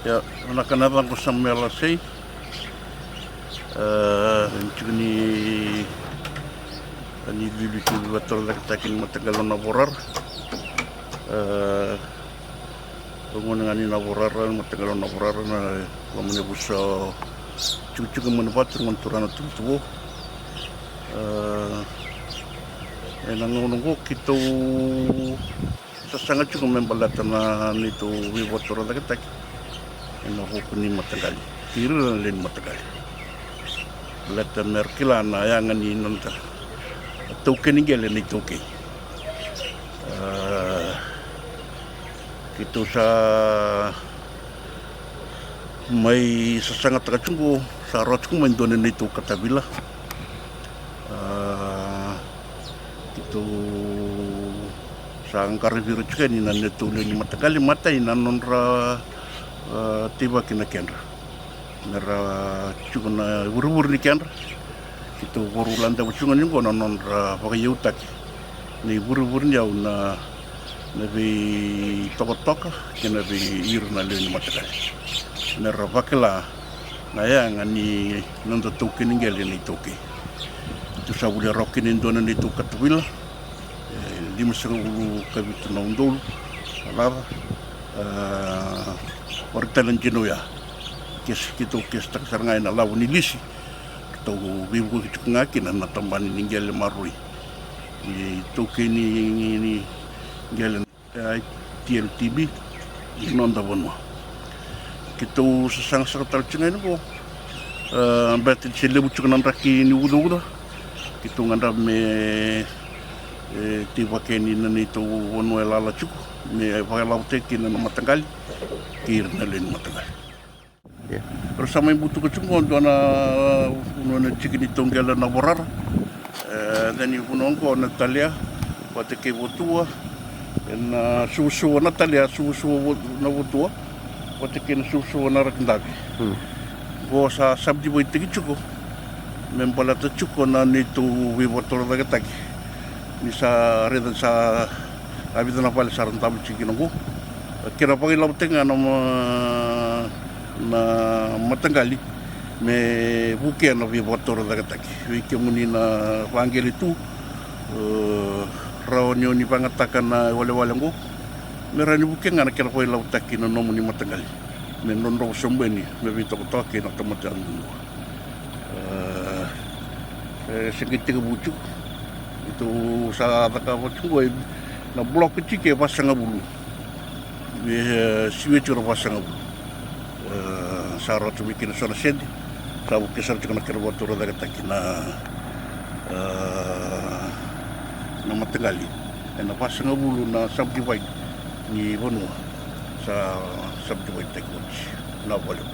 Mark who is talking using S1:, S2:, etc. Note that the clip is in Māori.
S1: Ya, nakanatang ko sa Melasay. Ni bibitu bator takin matagal na borar. Pengunangan ni naborar matagal na borar na pamanibus sa cucu kemanfaat menturana tubuh. Nangungko kita sangat cukup membalatan itu wibator tak. Enak puni matagal. Tiru lain matagal. Lata merkilana yang ni nonta. Token ingel ni token. Kita sa may sangat tercunggu sarot ko man doon nito katabila. Kita sa angkar biru juga ni nan nito ni matagal mata ina nonra tiba kena kendra. Nara juga na buru-buru ni kendra. Kita burulan dah bercungan ni pun nonra pakai yutak. Ni buru-buru ni na nabi toko-toko kena nabi irna leni matagal. Nara bakla na yang ani nonto token ingel ni toke. Tu sa boleh rokin indona ni tu katwil. Lima sekulu kabitu naundul. Alar ortalan jenoya. Kes tak sarangai na lawan ni lisi. Kita bibu kita ngakin na tamban ingel marui. Toke ni ingel TLTB nonda bonwa. Kita sesang-sang tercengai ni po. Berarti sila bucuk nan raki ni udah. Kita ngandap me tiba kini nan itu bonwa lala cukup. Me pakai laut kini nan matagal. Kir na len matagal. Bersama ibu tu kecungkon tu na cikin itu ngela na borar. Dan ibu nongko Natalia waktu ke botua. Na susu Natalia susu na botua. Waktu ke susu na rakendabi. Bo sa sabdi boy tegi cukup. Membalat cukup na itu wibator lagi tagi. Ni sa redan sa abis na pala saran tabu cikin aku. Kira pakai laut tengah na matagali me bukan na wibator lagi tagi. Wiki muni na panggil itu rawanyo ni pangatakan na wale-wale ko. Merani bukan na kira pakai laut tagi na nomu ni matagali. Menonro sombeni mebito ko toke na tamatan segitu bucu itu sa taka bucu na blok kecil pasang bulu siwe cura pasang bulu sarot bikin sana sedi sabu kesar cuma kira botor daga takina na matagali na pasang bulu na subdivide ni bonua sa subdivide teknologi na boleh.